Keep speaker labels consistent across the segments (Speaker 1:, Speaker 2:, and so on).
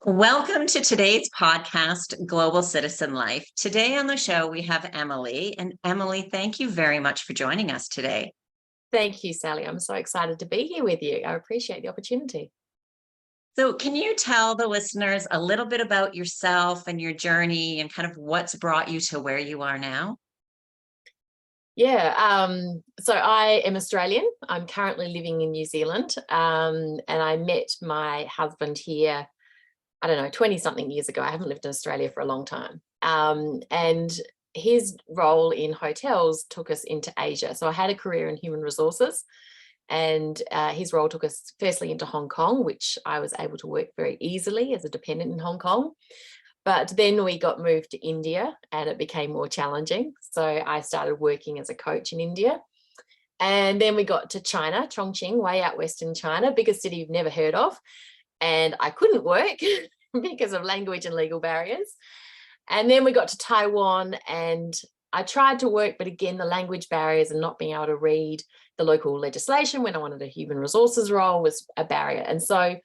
Speaker 1: Welcome to today's podcast, Global Citizen Life. Today on the show, we have Emily. And Emily, thank you very much for joining us today.
Speaker 2: Thank you, Sally. I'm so excited to be here with you. I appreciate the opportunity.
Speaker 1: So can you tell the listeners a little bit about yourself and your journey and kind of what's brought you to where you are now?
Speaker 2: So I am Australian. I'm currently living in New Zealand, and I met my husband here, I don't know, 20-something years ago. I haven't lived in Australia for a long time. And his role in hotels took us into Asia. So I had a career in human resources, and his role took us firstly into Hong Kong, which I was able to work very easily as a dependent in Hong Kong. But then we got moved to India and it became more challenging. So I started working as a coach in India. And then we got to China, Chongqing, way out west in China, biggest city you've never heard of. And I couldn't work because of language and legal barriers. And then we got to Taiwan and I tried to work, but again, the language barriers and not being able to read the local legislation when I wanted a human resources role was a barrier. And so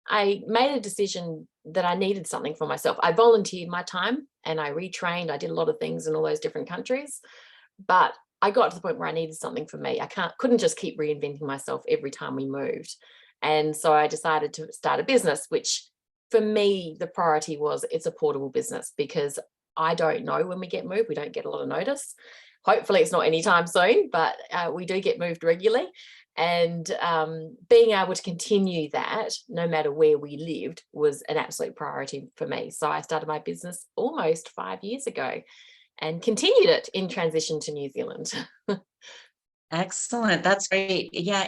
Speaker 2: I made a decision that I needed something for myself. I volunteered my time and I retrained. I did a lot of things in all those different countries, but I got to the point where I needed something for me. Couldn't just keep reinventing myself every time we moved. And so I decided to start a business, which for me, the priority was it's a portable business because I don't know when we get moved. We don't get a lot of notice. Hopefully it's not anytime soon, but we do get moved regularly. And being able to continue that no matter where we lived was an absolute priority for me. So I started my business almost 5 years ago and continued it in transition to New Zealand.
Speaker 1: Excellent. That's great. Yeah,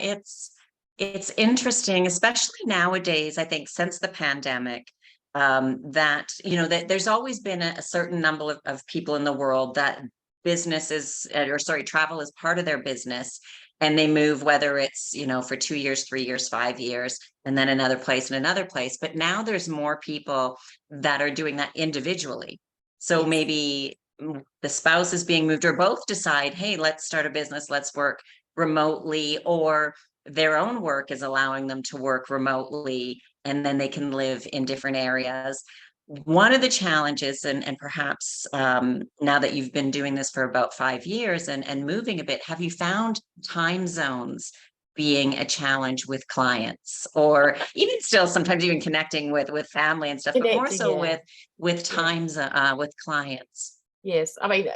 Speaker 1: it's interesting, especially nowadays, I think since the pandemic, that there's always been a certain number of people in the world that travel is part of their business. And they move, whether it's, for 2 years, 3 years, 5 years, and then another place and another place. But now there's more people that are doing that individually. So
Speaker 2: Yes.
Speaker 1: maybe the spouse is being moved, or both decide, hey, let's start a business, let's work remotely, or their own work is allowing them to work remotely, and then they can live in different areas. One of the challenges, and perhaps now that you've been doing this for about 5 years and moving a bit, have you found time zones being a challenge with clients, or even still sometimes even connecting with family and stuff, but more so with times with clients?
Speaker 2: Yes. I mean,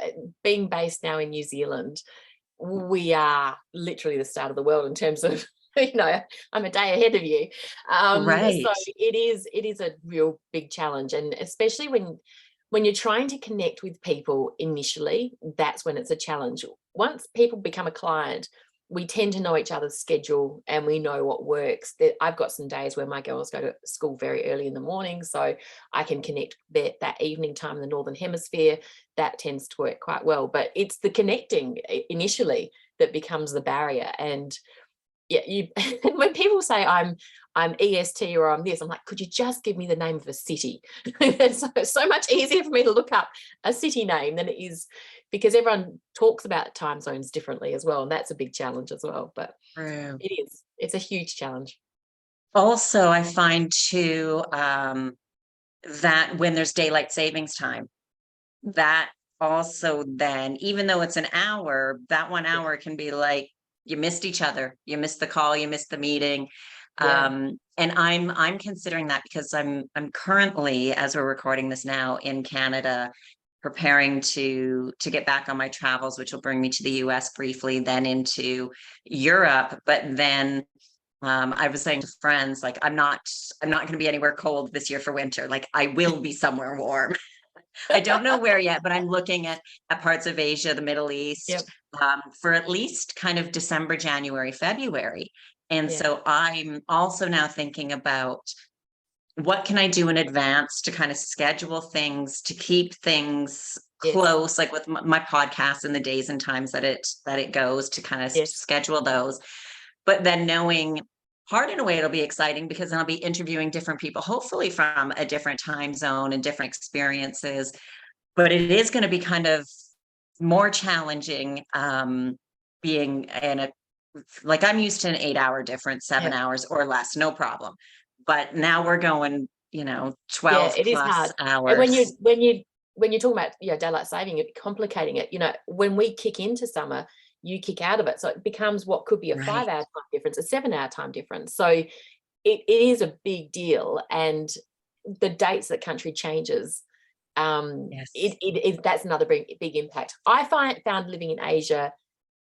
Speaker 2: being based now in New Zealand, we are literally the start of the world in terms of I'm a day ahead of you.
Speaker 1: Right.
Speaker 2: So it is a real big challenge, and especially when you're trying to connect with people initially, that's when it's a challenge. Once people become a client, we tend to know each other's schedule and we know what works. I've got some days where my girls go to school very early in the morning, so I can connect that evening time in the Northern Hemisphere. That tends to work quite well, but it's the connecting initially that becomes the barrier. And when people say I'm EST or I'm this, I'm like, could you just give me the name of a city? It's so much easier for me to look up a city name than it is, because everyone talks about time zones differently as well, and that's a big challenge as well. But
Speaker 1: True.
Speaker 2: it's a huge challenge.
Speaker 1: Also, I find too that when there's daylight savings time, that also then, even though it's an hour, that 1 hour can be like you missed each other, you missed the call, you missed the meeting.
Speaker 2: Yeah.
Speaker 1: And I'm considering that because I'm currently, as we're recording this now, in Canada, preparing to get back on my travels, which will bring me to the US briefly, then into Europe. But then I was saying to friends, like, I'm not going to be anywhere cold this year for winter. Like, I will be somewhere warm. I don't know where yet, but I'm looking at parts of Asia, the Middle East,
Speaker 2: Yep.
Speaker 1: for at least kind of December, January, February. And
Speaker 2: Yeah.
Speaker 1: so I'm also now thinking about what can I do in advance to kind of schedule things, to keep things
Speaker 2: Yes.
Speaker 1: close, like with my podcast and the days and times that it goes, to kind of
Speaker 2: Yes.
Speaker 1: schedule those. But then knowing, part in a way it'll be exciting because then I'll be interviewing different people, hopefully from a different time zone and different experiences. But it is going to be kind of more challenging, being in a, like, I'm used to an 8 hour difference, 7
Speaker 2: Yep.
Speaker 1: hours or less, no problem. But now we're going you know,
Speaker 2: Yeah,
Speaker 1: 12
Speaker 2: it is
Speaker 1: plus
Speaker 2: hard. And
Speaker 1: hours.
Speaker 2: when you're talking about, daylight saving, it complicating it, when we kick into summer, you kick out of it. So it becomes what could be a
Speaker 1: Right.
Speaker 2: 5-hour time difference, a 7-hour time difference. So it is a big deal. And the dates that country changes,
Speaker 1: Yes.
Speaker 2: that's another big impact. I found living in Asia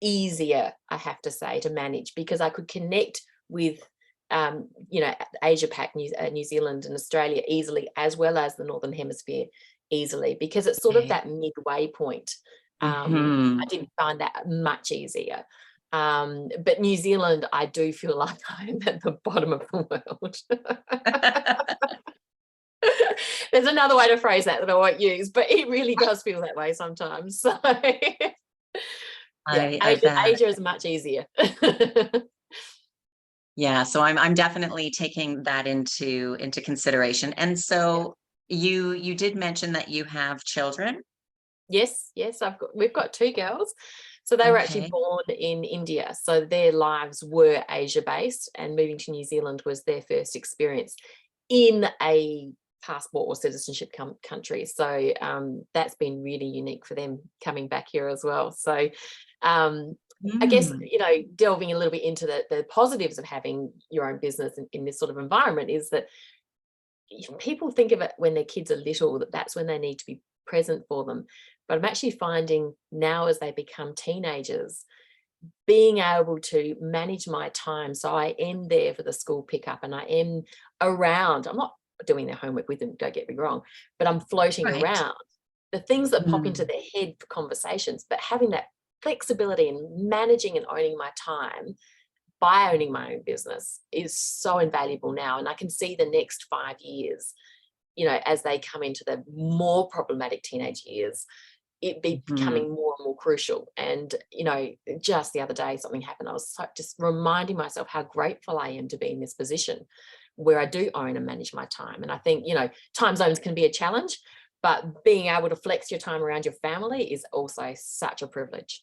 Speaker 2: easier, I have to say, to manage, because I could connect with Asia Pac, New Zealand and Australia easily, as well as the Northern Hemisphere easily, because it's sort of
Speaker 1: Okay.
Speaker 2: that midway point.
Speaker 1: Hmm.
Speaker 2: I did find that much easier. But New Zealand, I do feel like I'm at the bottom of the world. There's another way to phrase that I won't use, but it really does feel that way sometimes. So yeah,
Speaker 1: I bet.
Speaker 2: Asia is much easier.
Speaker 1: Yeah, so I'm definitely taking that into consideration. And
Speaker 2: Yeah.
Speaker 1: so you did mention that you have children.
Speaker 2: Yes, we've got 2 girls. So they were actually
Speaker 1: Okay.
Speaker 2: born in India. So their lives were Asia based, and moving to New Zealand was their first experience in a passport or citizenship country. So that's been really unique for them coming back here as well. So I guess,
Speaker 1: Mm,
Speaker 2: delving a little bit into the positives of having your own business in this sort of environment is that people think of it when their kids are little, that's when they need to be present for them. But I'm actually finding now, as they become teenagers, being able to manage my time. So I am there for the school pickup, and I am around. I'm not doing their homework with them, don't get me wrong, but I'm floating
Speaker 1: right.
Speaker 2: around. The things that pop into
Speaker 1: Mm,
Speaker 2: their head for conversations, but having that flexibility and managing and owning my time by owning my own business is so invaluable now. And I can see the next 5 years, as they come into the more problematic teenage years, it be
Speaker 1: mhm.
Speaker 2: becoming more and more crucial. And, just the other day, something happened. I was just reminding myself how grateful I am to be in this position where I do own and manage my time. And I think, time zones can be a challenge, but being able to flex your time around your family is also such a privilege.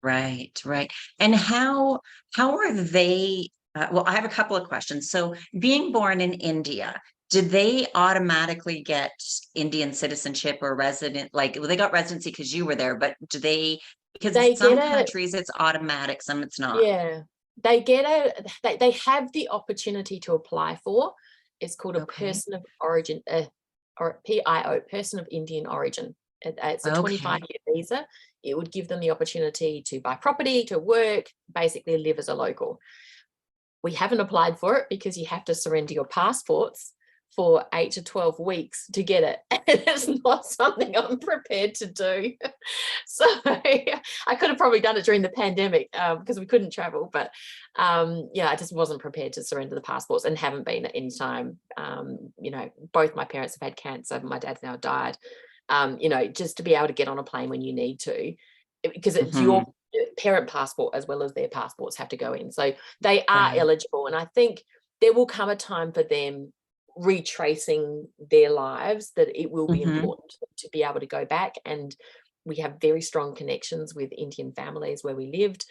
Speaker 1: Right, right. And how are they? Well, I have a couple of questions. So, being born in India, did they automatically get Indian citizenship or resident? Like, well, they got residency because you were there, but do they? Because in
Speaker 2: They get
Speaker 1: some
Speaker 2: a
Speaker 1: countries it's automatic, some it's not.
Speaker 2: Yeah, they get a they have the opportunity to apply for. It's called a
Speaker 1: Okay.
Speaker 2: person of origin, or PIO, person of Indian origin. It's a
Speaker 1: Okay.
Speaker 2: 25-year visa. It would give them the opportunity to buy property, to work, basically live as a local. We haven't applied for it because you have to surrender your passports for 8 to 12 weeks to get it. And it's not something I'm prepared to do. So I could have probably done it during the pandemic because we couldn't travel. But I just wasn't prepared to surrender the passports, and haven't been at any time. Both my parents have had cancer. My dad's now died. Just to be able to get on a plane when you need to, because it's
Speaker 1: Hmm.
Speaker 2: your parent passport as well as their passports have to go in. So they are
Speaker 1: Right.
Speaker 2: eligible. And I think there will come a time for them retracing their lives that it will be
Speaker 1: Hmm.
Speaker 2: important to be able to go back. And we have very strong connections with Indian families where we lived,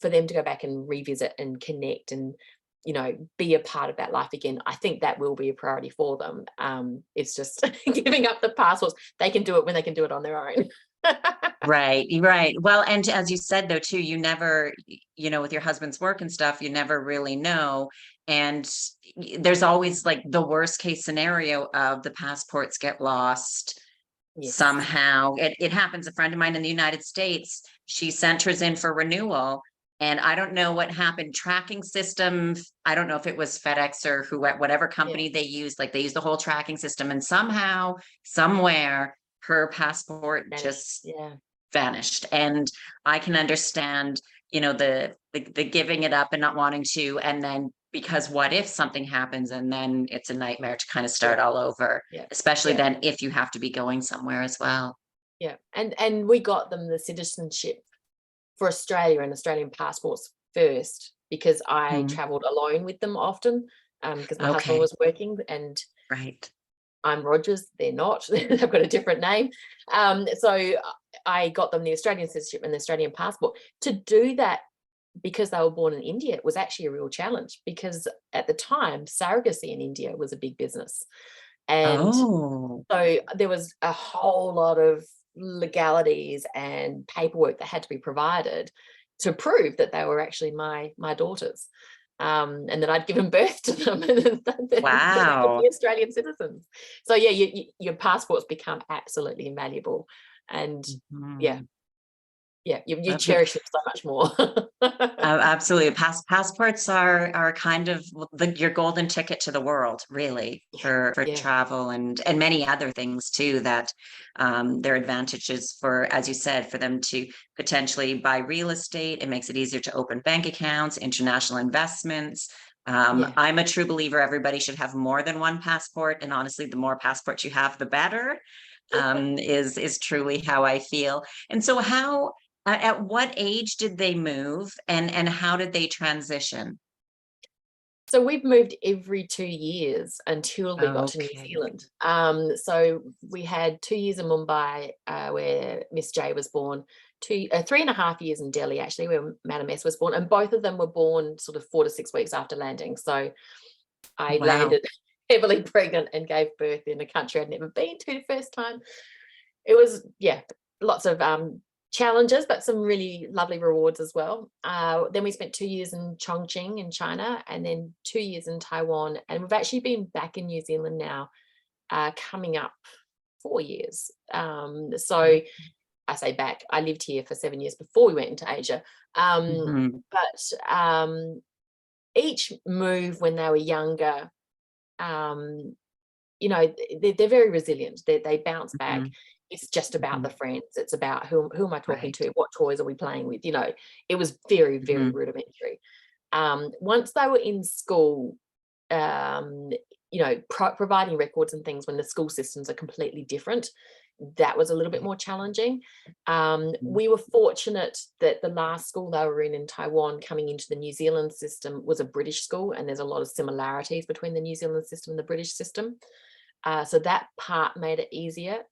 Speaker 2: for them to go back and revisit and connect and, be a part of that life again. I think that will be a priority for them. It's just giving up the passports. They can do it when they can do it on their own.
Speaker 1: Right, right. Well, and as you said though, too, you never, with your husband's work and stuff, you never really know. And there's always like the worst case scenario of the passports get lost
Speaker 2: Yes.
Speaker 1: somehow. It happens. A friend of mine in the United States, she sent hers in for renewal. And I don't know what happened. Tracking systems, I don't know if it was FedEx or who, whatever
Speaker 2: Yeah.
Speaker 1: company they used, like they used the whole tracking system, and somehow, somewhere, her passport
Speaker 2: Vanished.
Speaker 1: just
Speaker 2: Yeah.
Speaker 1: vanished. And I can understand, the giving it up and not wanting to, and then because what if something happens, and then it's a nightmare to kind of start
Speaker 2: Yeah.
Speaker 1: all over,
Speaker 2: Yeah.
Speaker 1: especially
Speaker 2: Yeah.
Speaker 1: then if you have to be going somewhere as well.
Speaker 2: Yeah. And we got them the citizenship for Australia and Australian passports first, because I
Speaker 1: Mhm.
Speaker 2: traveled alone with them often, because my husband
Speaker 1: Okay.
Speaker 2: was working, and
Speaker 1: Right.
Speaker 2: I'm Rogers, they're not. They've got a different name. So I got them the Australian citizenship and the Australian passport. To do that because they were born in India, it was actually a real challenge, because at the time, surrogacy in India was a big business. And
Speaker 1: Oh,
Speaker 2: so there was a whole lot of legalities and paperwork that had to be provided to prove that they were actually my daughters, and that I'd given birth to them, and that they could
Speaker 1: wow.
Speaker 2: be Australian citizens. So yeah, your passports become absolutely invaluable, and yeah,
Speaker 1: Mhm.
Speaker 2: you cherish them so much more.
Speaker 1: Absolutely. Passports are kind of your golden ticket to the world, really,
Speaker 2: Yeah,
Speaker 1: for
Speaker 2: yeah,
Speaker 1: travel and many other things too, that there are advantages for, as you said, for them to potentially buy real estate. It makes it easier to open bank accounts, international investments.
Speaker 2: yeah.
Speaker 1: I'm a true believer everybody should have more than one passport. And honestly, the more passports you have, the better, is truly how I feel. And so at what age did they move, and how did they transition?
Speaker 2: So we've moved every 2 years until we got to New
Speaker 1: Okay.
Speaker 2: Zealand. So we had 2 years in Mumbai, where Miss J was born, 3.5 years in Delhi, actually, where Madam S was born, and both of them were born sort of 4 to 6 weeks after landing. So I
Speaker 1: Wow.
Speaker 2: landed heavily pregnant and gave birth in a country I'd never been to the first time. It was, yeah, lots of challenges, but some really lovely rewards as well. Then we spent 2 years in Chongqing in China, and then 2 years in Taiwan. And we've actually been back in New Zealand now, coming up 4 years. So I say back, I lived here for 7 years before we went into Asia.
Speaker 1: Mhm,
Speaker 2: But each move when they were younger, um, they're very resilient. They bounce back.
Speaker 1: mhm,
Speaker 2: It's just about the
Speaker 1: mhm.
Speaker 2: friends. It's about who am I talking
Speaker 1: Right.
Speaker 2: to? What toys are we playing with? It was very, very
Speaker 1: Mhm,
Speaker 2: rudimentary. Once they were in school, um, providing records and things when the school systems are completely different, that was a little bit
Speaker 1: right.
Speaker 2: more challenging.
Speaker 1: Mhm,
Speaker 2: We were fortunate that the last school they were in Taiwan, coming into the New Zealand system, was a British school, and there's a lot of similarities between the New Zealand system and the British system. So that part made it easier.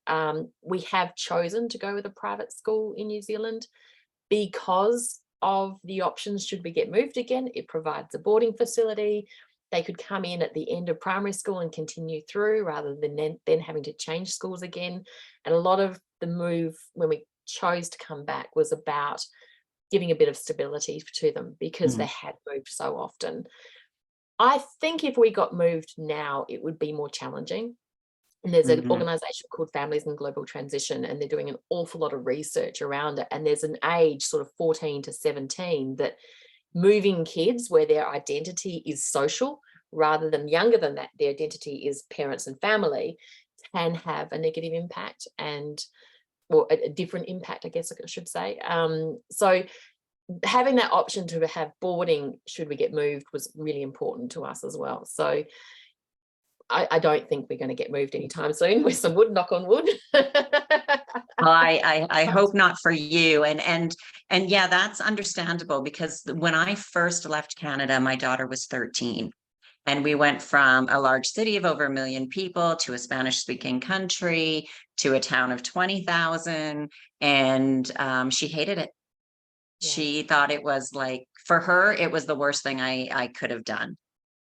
Speaker 2: We have chosen to go with a private school in New Zealand because of the options should we get moved again. It provides a boarding facility. They could come in at the end of primary school and continue through, rather than then having to change schools again. And a lot of the move when we chose to come back was about giving a bit of stability to them, because they
Speaker 1: mhm,
Speaker 2: had moved so often. I think if we got moved now, it would be more challenging. And there's an
Speaker 1: mhm.
Speaker 2: organization called Families in Global Transition, and they're doing an awful lot of research around it. And there's an age, sort of 14 to 17, that moving kids where their identity is social rather than younger than that, their identity is parents and family, can have a negative impact, or a different impact, I guess I should say. So having that option to have boarding should we get moved was really important to us as well. So I don't think we're going to get moved anytime soon, with some wood, knock on wood.
Speaker 1: Well, I hope not for you. And yeah, that's understandable, because when I first left Canada, my daughter was 13. And we went from a large city of over 1 million people to a Spanish speaking country to a town of 20,000. And she hated it.
Speaker 2: Yeah,
Speaker 1: She thought it was like, for her, it was the worst thing I could have done,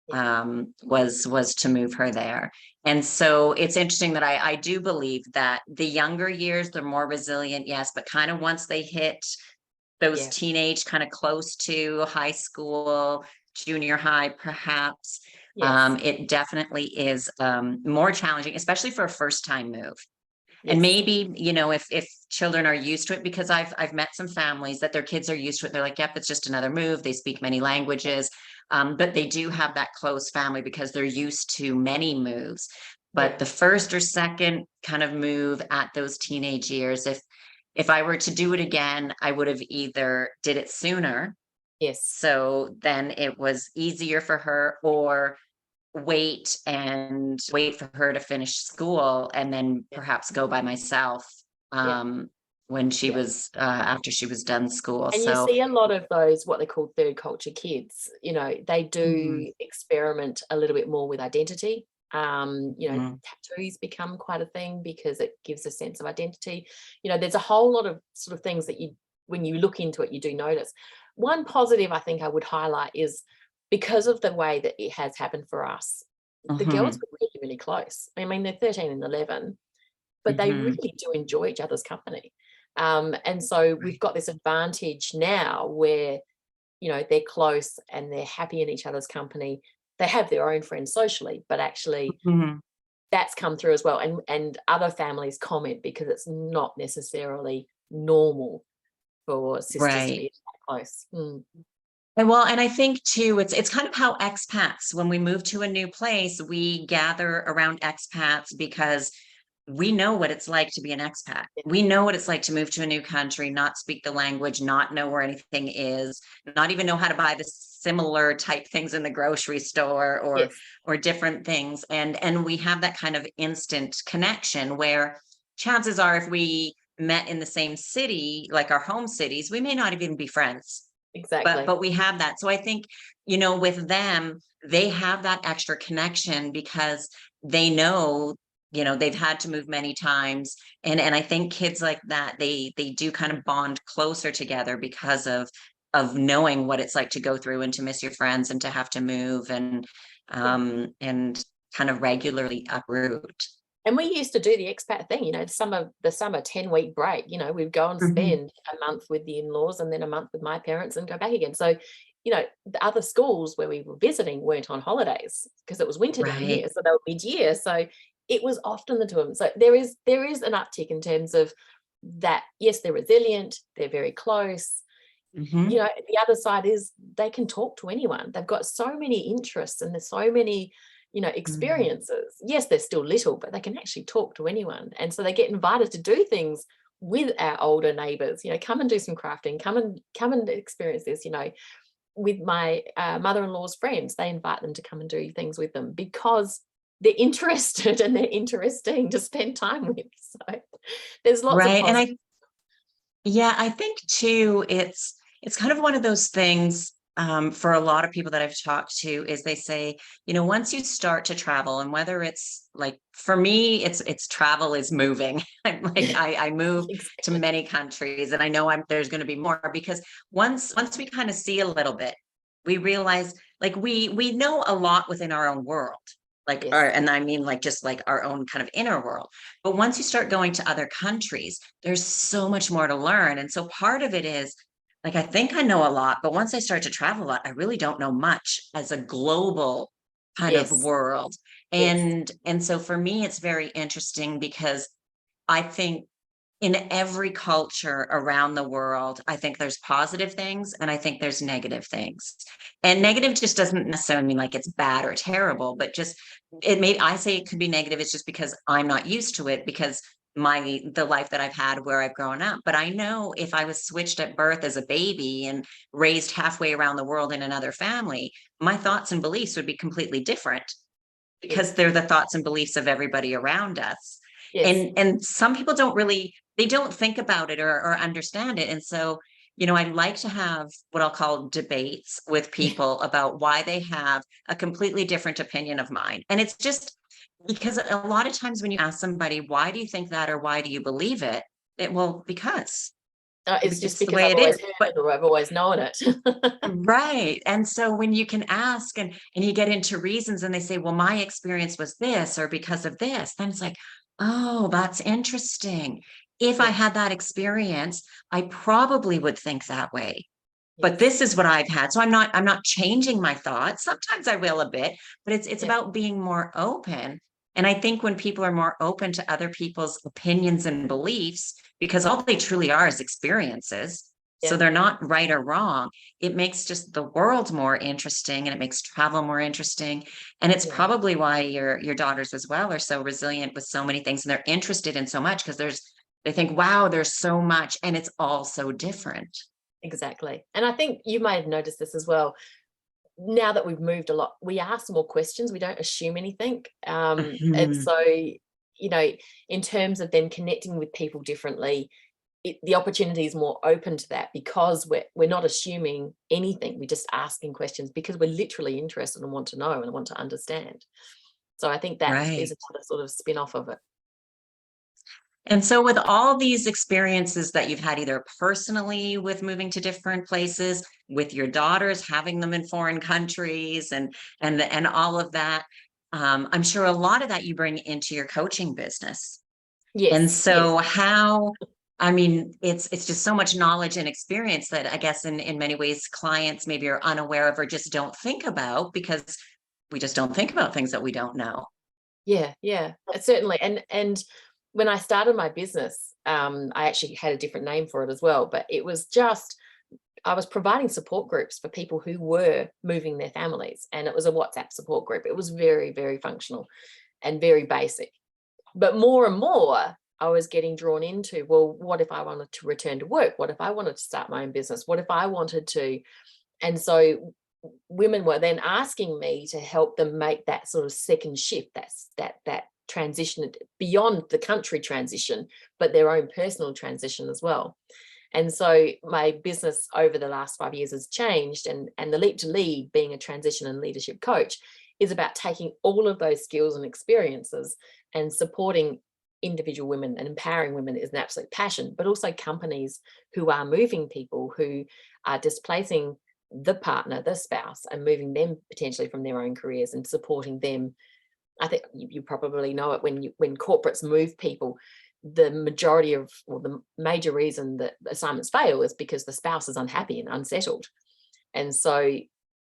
Speaker 2: yeah,
Speaker 1: was to move her there. And so it's interesting that I do believe that the younger years, they're more resilient, yes, but kind of once they hit those
Speaker 2: yeah,
Speaker 1: teenage, kind of close to high school, junior high, perhaps,
Speaker 2: yes,
Speaker 1: it definitely is more challenging, especially for a first time move. And
Speaker 2: yes,
Speaker 1: maybe, if children are used to it, because I've met some families that their kids are used to it. They're like, yep, it's just another move. They speak many languages. But they do have that close family because they're used to many moves. But
Speaker 2: yeah,
Speaker 1: the first or second kind of move at those teenage years, if I were to do it again, I would have either did it sooner,
Speaker 2: yes,
Speaker 1: so then it was easier for her, or wait for her to finish school and then
Speaker 2: yeah,
Speaker 1: perhaps go by myself,
Speaker 2: yeah,
Speaker 1: when she
Speaker 2: yeah.
Speaker 1: was after she was done school.
Speaker 2: And you
Speaker 1: So
Speaker 2: see a lot of those, what they call third culture kids, they
Speaker 1: mhm,
Speaker 2: do experiment a little bit more with identity.
Speaker 1: mhm,
Speaker 2: Tattoos become quite a thing because it gives a sense of identity. There's a whole lot of sort of things that when you look into it, you do notice. one positive I think I would highlight is because of the way that it has happened for us, the girls
Speaker 1: Mhm,
Speaker 2: were really, really close. I mean, they're 13 and 11, but they
Speaker 1: mhm,
Speaker 2: really do enjoy each other's company. And so we've
Speaker 1: right,
Speaker 2: got this advantage now where, they're close and they're happy in each other's company. They have their own friends socially, but actually
Speaker 1: mhm,
Speaker 2: that's come through as well. And other families comment because it's not necessarily normal for sisters to
Speaker 1: right.
Speaker 2: be that close. Mm.
Speaker 1: And I think too, it's kind of how expats, when we move to a new place, we gather around expats because we know what it's like to be an expat.
Speaker 2: Yeah.
Speaker 1: We know what it's like to move to a new country, not speak the language, not know where anything is, not even know how to buy the similar type things in the grocery store
Speaker 2: Yes,
Speaker 1: or different things. And we have that kind of instant connection where chances are if we met in the same city, like our home cities, we may not even be friends, but
Speaker 2: exactly.
Speaker 1: but we have that. So I think, with them, they have that extra connection because they know, they've had to move many times. And I think kids like that, they do kind of bond closer together because of knowing what it's like to go through and to miss your friends and to have to move
Speaker 2: Yeah.
Speaker 1: and kind of regularly uproot.
Speaker 2: And we used to do the expat thing, the summer 10-week break, we'd go and
Speaker 1: Mhm.
Speaker 2: spend a month with the in-laws and then a month with my parents and go back again. So, the other schools where we were visiting weren't on holidays because it was winter down
Speaker 1: Right.
Speaker 2: here. So they were mid-year. So it was often the two of them. So there is an uptick in terms of that. Yes, they're resilient, they're very close.
Speaker 1: Hmm.
Speaker 2: The other side is they can talk to anyone. They've got so many interests and there's so many,
Speaker 1: Hmm.
Speaker 2: experiences. Yes, they're still little, but they can actually talk to anyone. And so they get invited to do things with our older neighbors, come and do some crafting, come and experience this, with my mother-in-law's friends. They invite them to come and do things with them because they're interested and they're interesting to spend time with. So there's lots of
Speaker 1: Right. And
Speaker 2: positives.
Speaker 1: yeah, I think too, it's kind of one of those things, for a lot of people that I've talked to is they say, once you start to travel, and whether it's like for me, it's travel is moving. I'm like I move to
Speaker 2: Exactly.
Speaker 1: many countries, and I know there's going to be more because once we kind of see a little bit, we realize like we know a lot within our own world.
Speaker 2: Yes.
Speaker 1: And I mean like just like our own kind of inner world. But once you start going to other countries, there's so much more to learn. And so part of it is like, I think I know a lot, but once I start to travel a lot, I really don't know much as a global kind of
Speaker 2: Yes.
Speaker 1: world.
Speaker 2: Yes.
Speaker 1: And so for me, it's very interesting because I think in every culture around the world, I think there's positive things and I think there's negative things. And
Speaker 2: Yeah.
Speaker 1: negative just doesn't necessarily mean like it's bad or terrible, but just I say it could be negative. It's just because I'm not used to it because the life that I've had where I've grown up. But I know if I was switched at birth as a baby and raised halfway around the world in another family, my thoughts and beliefs would be completely different because
Speaker 2: Yes.
Speaker 1: they're the thoughts and beliefs of everybody around us.
Speaker 2: Yes.
Speaker 1: And some people they don't think about it or understand it. And so, I like to have what I'll call debates with
Speaker 2: Yeah.
Speaker 1: people about why they have a completely different opinion of mine. And it's just because a lot of times when you ask somebody, why do you think that or why do you believe it? Well, because
Speaker 2: It's just
Speaker 1: it's the
Speaker 2: because
Speaker 1: way
Speaker 2: I've
Speaker 1: it
Speaker 2: always
Speaker 1: is.
Speaker 2: heard
Speaker 1: But
Speaker 2: it or I've always known it.
Speaker 1: right. And so when you can ask and you get into reasons and they say, well, my experience was this or because of this, then it's like, oh, that's interesting. If I
Speaker 2: Yeah.
Speaker 1: had that experience, I probably would think that way. But
Speaker 2: Yes.
Speaker 1: this is what I've had. So I'm not changing my thoughts. Sometimes I will a bit, but it's
Speaker 2: Yeah.
Speaker 1: about being more open. And I think when people are more open to other people's opinions and beliefs, because all they truly are is experiences, so
Speaker 2: Yeah.
Speaker 1: they're not right or wrong, it makes just the world more interesting and it makes travel more interesting. And it's
Speaker 2: Yeah.
Speaker 1: probably why your daughters as well are so resilient with so many things and they're interested in so much because they think, wow, there's so much and it's all so different.
Speaker 2: Exactly. And I think you may have noticed this as well. Now that we've moved a lot, we ask more questions. We don't assume anything. And
Speaker 1: Mhm.
Speaker 2: so, you know, in terms of then connecting with people differently, the opportunity is more open to that because we're not assuming anything. We're just asking questions because we're literally interested and want to know and want to understand. So I think that is
Speaker 1: Right.
Speaker 2: another sort of spin off of it.
Speaker 1: And so with all these experiences that you've had either personally with moving to different places, with your daughters, having them in foreign countries and all of that, I'm sure a lot of that you bring into your coaching business. And
Speaker 2: Yes, yes.
Speaker 1: so how, I mean, it's just so much knowledge and experience that I guess in many ways clients maybe are unaware of or just don't think about because we just don't think about things that we don't know.
Speaker 2: Yeah, yeah, certainly. And when I started my business, I actually had a different name for it as well, but it was just I was providing support groups for people who were moving their families, and it was a WhatsApp support group. It was very, very functional and very basic. But more and more, I was getting drawn into, well, what if I wanted to return to work? What if I wanted to start my own business? What if I wanted to? And so women were then asking me to help them make that sort of second shift, that transition beyond the country transition, but their own personal transition as well. And so my business over the last 5 years has changed, and the Leap to Lead, being a transition and leadership coach, is about taking all of those skills and experiences and supporting individual women and empowering women is an absolute passion, but also companies who are moving people, who are displacing the partner, the spouse, and moving them potentially from their own careers and supporting them. I think you probably know it, when corporates move people, the majority of, or the major reason that assignments fail is because the spouse is unhappy and unsettled. And so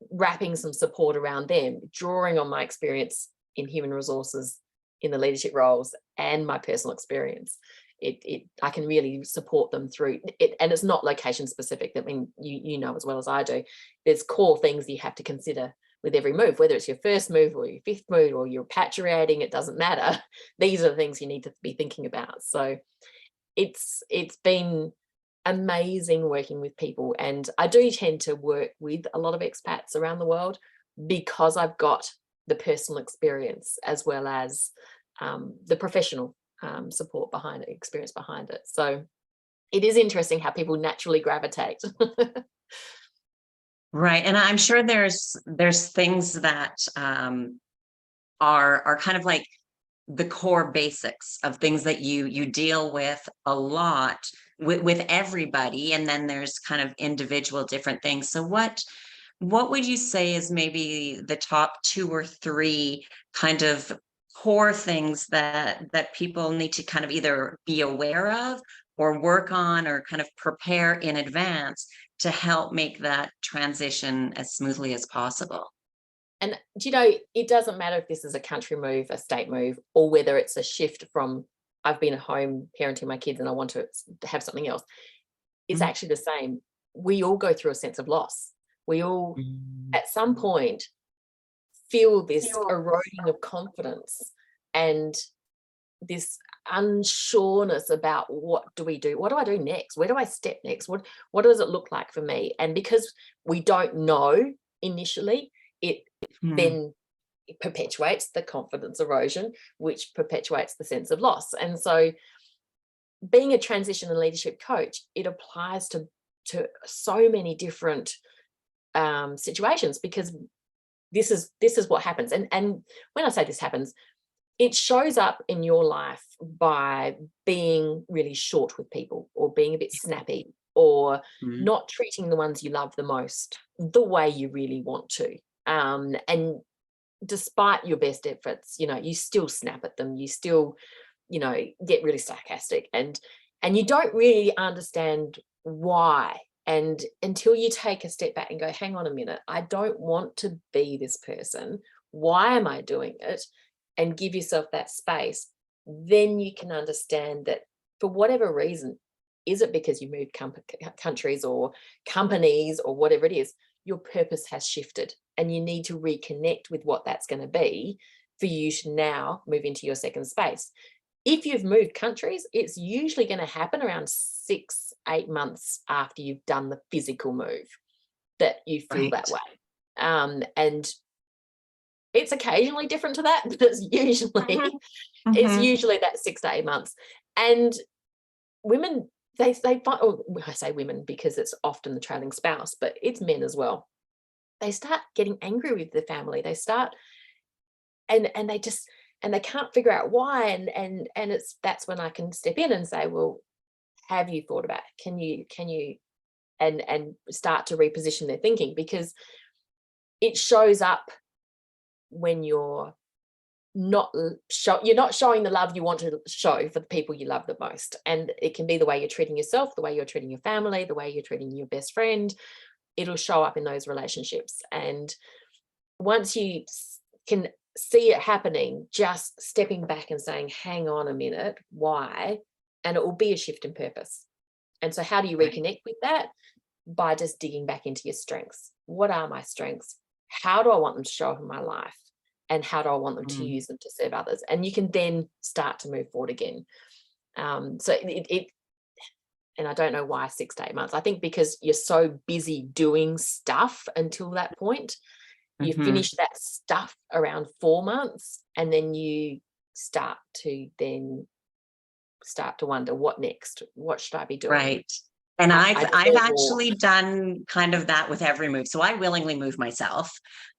Speaker 2: wrapping some support around them, drawing on my experience in human resources, in the leadership roles, and my personal experience, I can really support them through it. And it's not location specific. I mean, you know as well as I do, there's core things you have to consider with every move, whether it's your first move or your fifth move or you're repatriating, it doesn't matter. These are the things you need to be thinking about. So it's been amazing working with people, and I do tend to work with a lot of expats around the world because I've got the personal experience as well as the professional support behind it, experience behind it. So it is interesting how people naturally gravitate.
Speaker 1: Right. And I'm sure there's things that are kind of like the core basics of things that you deal with a lot with everybody, and then there's kind of individual different things. So what would you say is maybe the top two or three kind of core things that people need to kind of either be aware of or work on or kind of prepare in advance to help make that transition as smoothly as possible?
Speaker 2: And do you know, it doesn't matter if this is a country move, a state move, or whether it's a shift from I've been at home parenting my kids and I want to have something else. It's
Speaker 1: Mhm.
Speaker 2: actually the same. We all go through a sense of loss. We all,
Speaker 1: Mm.
Speaker 2: at some point, feel this eroding of confidence and this unsureness about what do we do? What do I do next? Where do I step next? What does it look like for me? And because we don't know initially, it
Speaker 1: Mm.
Speaker 2: then it perpetuates the confidence erosion, which perpetuates the sense of loss. And so being a transition and leadership coach, it applies to so many different situations, because this is what happens. And when I say this happens, it shows up in your life by being really short with people, or being a bit snappy, or
Speaker 1: Mm.
Speaker 2: not treating the ones you love the most the way you really want to. And despite your best efforts, you still snap at them, you still, get really sarcastic, and you don't really understand why. And until you take a step back and go, hang on a minute, I don't want to be this person. Why am I doing it? And give yourself that space, then you can understand that for whatever reason, is it because you moved countries or companies or whatever it is, your purpose has shifted and you need to reconnect with what that's going to be for you to now move into your second space. If you've moved countries, it's usually going to happen around 6-8 months after you've done the physical move that you feel that
Speaker 1: Right.
Speaker 2: way. And it's occasionally different to that, but it's
Speaker 1: Mhm.
Speaker 2: usually
Speaker 1: Mhm.
Speaker 2: that 6 to 8 months. And women, they find, or I say women because it's often the trailing spouse, but it's men as well. They start getting angry with the family. They start and they just, and they can't figure out why. And that's when I can step in and say, well, have you thought about it? Can you and start to reposition their thinking, because it shows up when you're not showing the love you want to show for the people you love the most. And it can be the way you're treating yourself, the way you're treating your family, the way you're treating your best friend. It'll show up in those relationships. And once you can see it happening, just stepping back and saying, hang on a minute, why? And it will be a shift in purpose. And so how do you reconnect with that? By just digging back into your strengths. What are my strengths? How do I want them to show up in my life? And how do I want them to use them to serve others? And you can then start to move forward again. So it and I don't know why 6 to 8 months. I think because you're so busy doing stuff until that point, you finish that stuff around 4 months, and then you start to wonder, what next? What should I be doing?
Speaker 1: Right. And I've
Speaker 2: deserve
Speaker 1: actually
Speaker 2: more.
Speaker 1: done kind of that with every move. So I willingly move myself.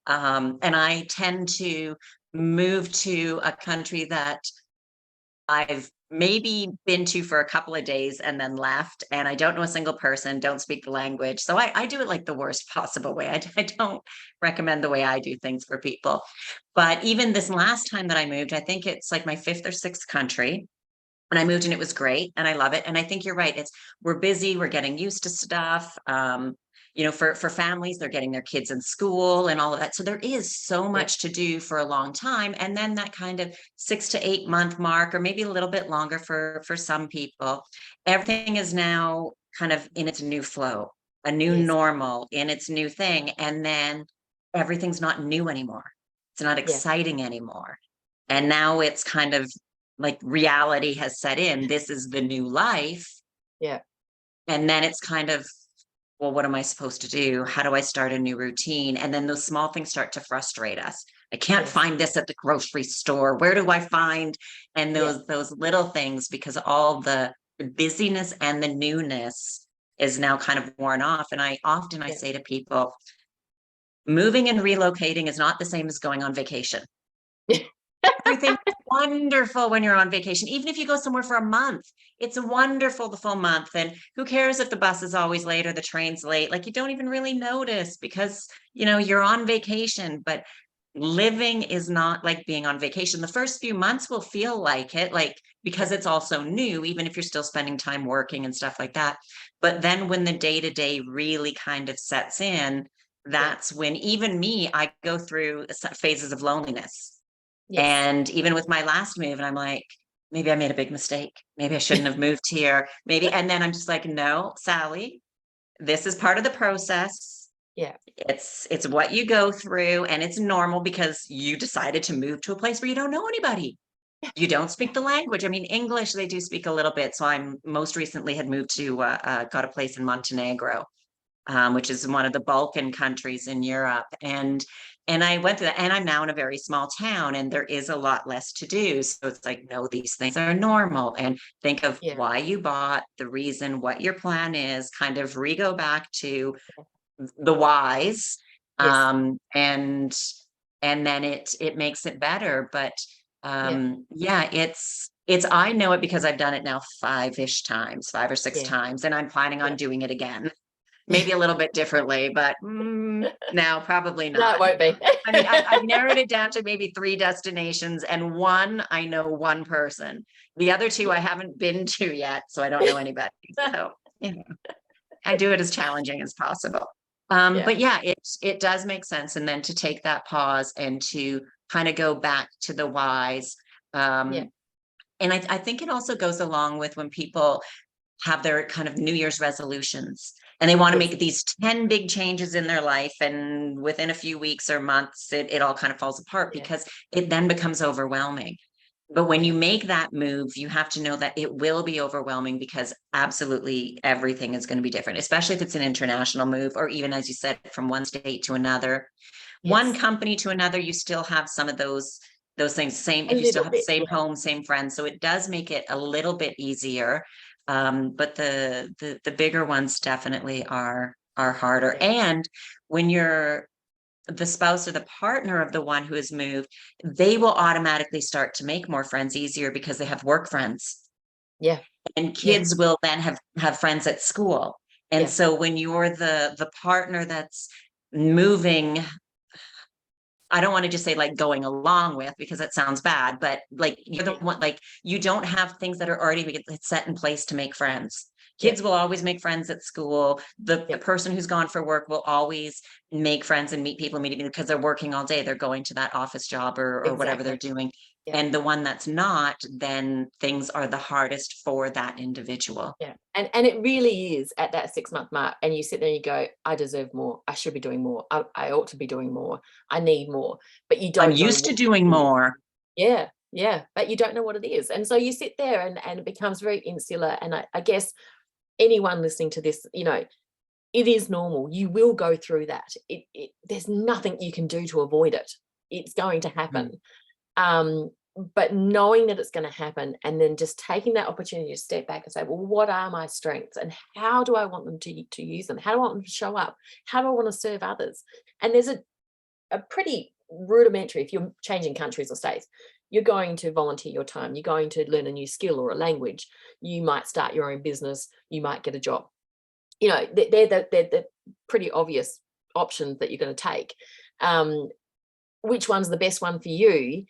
Speaker 1: And I tend to move to a country that I've maybe been to for a couple of days and then left, and I don't know a single person, don't speak the language. So I do it like the worst possible way. I don't recommend the way I do things for people. But even this last time that I moved, I think it's like my fifth or sixth country. And I moved and it was great and I love it. And I think you're right. We're busy, we're getting used to stuff. For families, they're getting their kids in school and all of that. So there is so much to do for a long time. And then that kind of 6 to 8 month mark, or maybe a little bit longer for some people, everything is now kind of in its new flow, a new normal in its new thing. And then everything's not new anymore. It's not exciting anymore. And now it's kind of like reality has set in. This is the new life.
Speaker 2: Yeah.
Speaker 1: And then it's kind of, well, what am I supposed to do? How do I start a new routine? And then those small things start to frustrate us. I can't find this at the grocery store. Where do I find? And those little things, because all the busyness and the newness is now kind of worn off. And I say to people, moving and relocating is not the same as going on vacation. Everything's wonderful when you're on vacation. Even if you go somewhere for a month, it's wonderful the full month. And who cares if the bus is always late or the train's late? Like, you don't even really notice because, you're on vacation. But living is not like being on vacation. The first few months will feel like it, like, because it's also new, even if you're still spending time working and stuff like that. But then when the day-to-day really kind of sets in, that's when even me, I go through phases of loneliness. And even with my last move, and I'm like, maybe I made a big mistake. Maybe I shouldn't have moved here. Maybe. And then I'm just like, no, Sally, this is part of the process.
Speaker 2: Yeah.
Speaker 1: It's what you go through, and it's normal because you decided to move to a place where you don't know anybody. You don't speak the language. I mean, English, they do speak a little bit. So I'm most recently had moved to, got a place in Montenegro, which is one of the Balkan countries in Europe. And I went through that, and I'm now in a very small town, and there is a lot less to do. So it's like, no, these things are normal. And think of why you bought, the reason, what your plan is, kind of go back to the whys. And then it makes it better. But it's I know it because I've done it now 5 or 6 times, and I'm planning on doing it again. Maybe a little bit differently, but no, probably not.
Speaker 2: No, it won't be.
Speaker 1: I mean, I've narrowed it down to maybe 3 destinations, and one, I know one person. The other 2 I haven't been to yet, so I don't know anybody. So, I do it as challenging as possible. But it does make sense. And then to take that pause and to kind of go back to the whys. And I think it also goes along with when people have their kind of New Year's resolutions, and they want to make these 10 big changes in their life. And within a few weeks or months, it all kind of falls apart because it then becomes overwhelming. But when you make that move, you have to know that it will be overwhelming, because absolutely everything is going to be different, especially if it's an international move, or even, as you said, from one state to another, one company to another. You still have some of those things. Same if you still have the same home, same friends. So it does make it a little bit easier. But the bigger ones definitely are harder. And when you're the spouse or the partner of the one who has moved, they will automatically start to make more friends easier because they have work friends,
Speaker 2: Yeah.
Speaker 1: and
Speaker 2: Yeah.
Speaker 1: kids will then have friends at school. And
Speaker 2: Yeah.
Speaker 1: so when you're the partner that's moving, I don't want to just say like going along with, because it sounds bad, but like you're the
Speaker 2: Yeah.
Speaker 1: one, like you don't have things that are already set in place to make friends.
Speaker 2: Yeah.
Speaker 1: Kids will always make friends at school. The
Speaker 2: Yeah.
Speaker 1: person who's gone for work will always make friends and meet people immediately because they're working all day. They're going to that office job or whatever they're
Speaker 2: Exactly.
Speaker 1: doing.
Speaker 2: Yeah.
Speaker 1: And the one that's not, then things are the hardest for that individual.
Speaker 2: Yeah. And it really is at that 6-month mark. And you sit there and you go, I deserve more. I should be doing more. I ought to be doing more. I need more. But you
Speaker 1: I'm
Speaker 2: don't know
Speaker 1: used to
Speaker 2: what
Speaker 1: doing
Speaker 2: it is.
Speaker 1: more.
Speaker 2: Yeah. Yeah. But you don't know what it is. And so you sit there and it becomes very insular. And I guess anyone listening to this, it is normal. You will go through that. There's nothing you can do to avoid it. It's going to happen.
Speaker 1: Mm.
Speaker 2: But knowing that it's going to happen and then just taking that opportunity to step back and say, well, what are my strengths and how do I want them to use them? How do I want them to show up? How do I want to serve others? And there's a pretty rudimentary, if you're changing countries or states, you're going to volunteer your time. You're going to learn a new skill or a language. You might start your own business. You might get a job. They're the pretty obvious options that you're going to take. Which one's the best one for you,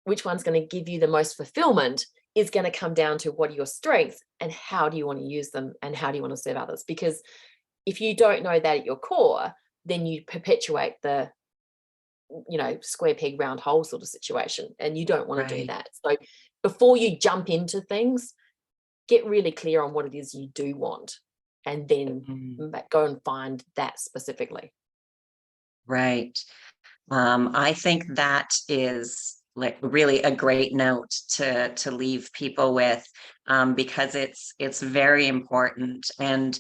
Speaker 2: which one's going to give you the most fulfillment, is going to come down to what are your strengths and how do you want to use them and how do you want to serve others. Because if you don't know that at your core, then you perpetuate the square peg round hole sort of situation, and you don't want to do
Speaker 1: Right.
Speaker 2: that. So before you jump into things, get really clear on what it is you do want, and then
Speaker 1: Mm.
Speaker 2: go and find that specifically.
Speaker 1: Right. I think that is like really a great note to leave people with, because it's very important, and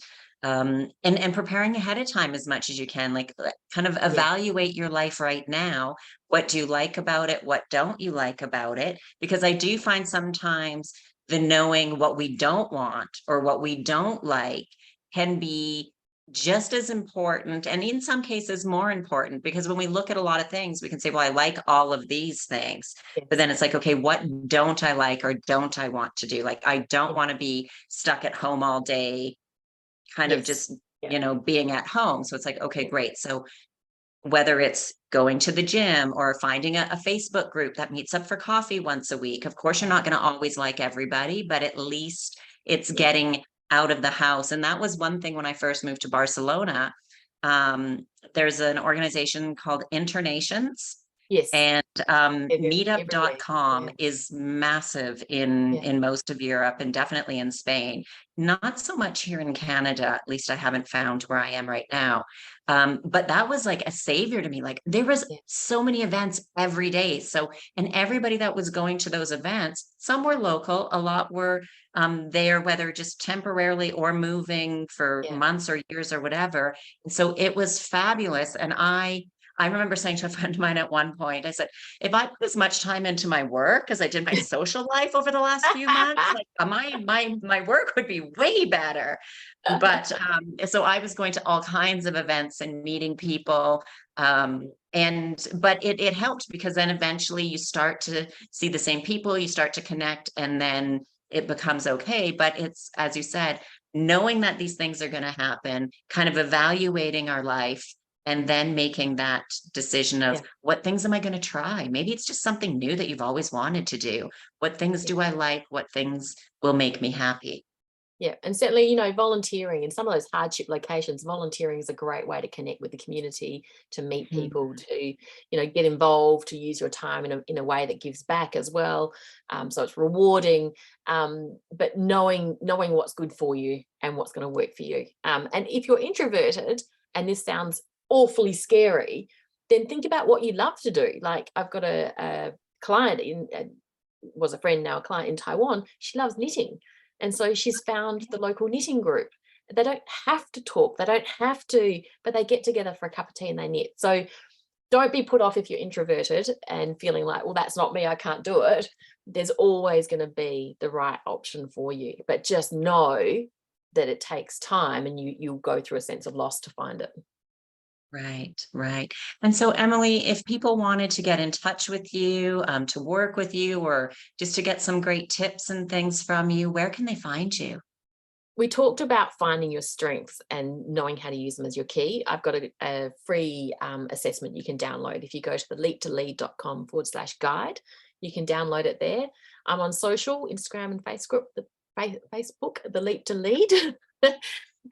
Speaker 1: preparing ahead of time as much as you can, like kind of
Speaker 2: Yeah.
Speaker 1: evaluate your life right now. What do you like about it? What don't you like about it? Because I do find sometimes the knowing what we don't want or what we don't like can be just as important, and in some cases more important, because when we look at a lot of things we can say, well, I like all of these things, but
Speaker 2: Yes.
Speaker 1: then it's like, okay, what don't I like or don't I want to do? Like, I don't
Speaker 2: Yeah.
Speaker 1: want to be stuck at home all day, kind of
Speaker 2: Yes.
Speaker 1: just
Speaker 2: Yeah.
Speaker 1: being at home. So it's like, okay,
Speaker 2: Yeah.
Speaker 1: great. So whether it's going to the gym or finding a Facebook group that meets up for coffee once a week. Of course, you're not going to always like everybody, but at least it's
Speaker 2: Yeah.
Speaker 1: getting out of the house. And that was one thing when I first moved to Barcelona. There's an organization called Internations,
Speaker 2: Yes.
Speaker 1: and
Speaker 2: They're everywhere.
Speaker 1: meetup.com
Speaker 2: Yeah.
Speaker 1: is massive in
Speaker 2: Yeah.
Speaker 1: most of Europe and definitely in Spain. Not so much here in Canada, at least I haven't found where I am right now. But that was like a savior to me. Like there was
Speaker 2: Yeah.
Speaker 1: so many events every day. So, and everybody that was going to those events, some were local, a lot were there, whether just temporarily or moving for
Speaker 2: Yeah.
Speaker 1: months or years or whatever. And so it was fabulous. And I remember saying to a friend of mine at one point, I said, if I put as much time into my work as I did my social life over the last few months, like my work would be way better. But so I was going to all kinds of events and meeting people. But it helped because then eventually you start to see the same people, you start to connect, and then it becomes okay. But it's, as you said, knowing that these things are going to happen, kind of evaluating our life, and then making that decision of
Speaker 2: Yeah.
Speaker 1: what things am I going to try? Maybe it's just something new that you've always wanted to do. What things
Speaker 2: Yeah.
Speaker 1: do I like? What things will make me happy?
Speaker 2: Yeah. And certainly, volunteering in some of those hardship locations, volunteering is a great way to connect with the community, to meet people,
Speaker 1: Mhm.
Speaker 2: to, get involved, to use your time in a way that gives back as well. So it's rewarding, but knowing what's good for you and what's going to work for you. And if you're introverted, and this sounds awfully scary, then think about what you love to do. Like I've got a client was a friend, now a client in Taiwan. She loves knitting. And so she's found the local knitting group. They don't have to talk, they don't have to, but they get together for a cup of tea and they knit. So don't be put off if you're introverted and feeling like, well, that's not me, I can't do it. There's always going to be the right option for you. But just know that it takes time, and you'll go through a sense of loss to find it.
Speaker 1: Right, right. And so, Emily, if people wanted to get in touch with you, to work with you, or just to get some great tips and things from you, where can they find you?
Speaker 2: We talked about finding your strengths and knowing how to use them as your key. I've got a free assessment you can download. If you go to the leaptolead.com/guide, you can download it there. I'm on social, Instagram and Facebook, the Leap to Lead.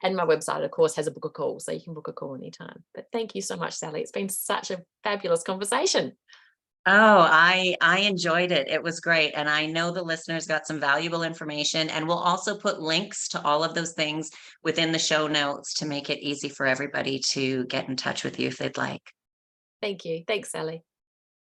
Speaker 2: And my website, of course, has a book a call, so you can book a call anytime. But thank you so much, Sally. It's been such a fabulous conversation.
Speaker 1: Oh, I enjoyed it. It was great. And I know the listeners got some valuable information, and we'll also put links to all of those things within the show notes to make it easy for everybody to get in touch with you if they'd like.
Speaker 2: Thank you. Thanks, Sally.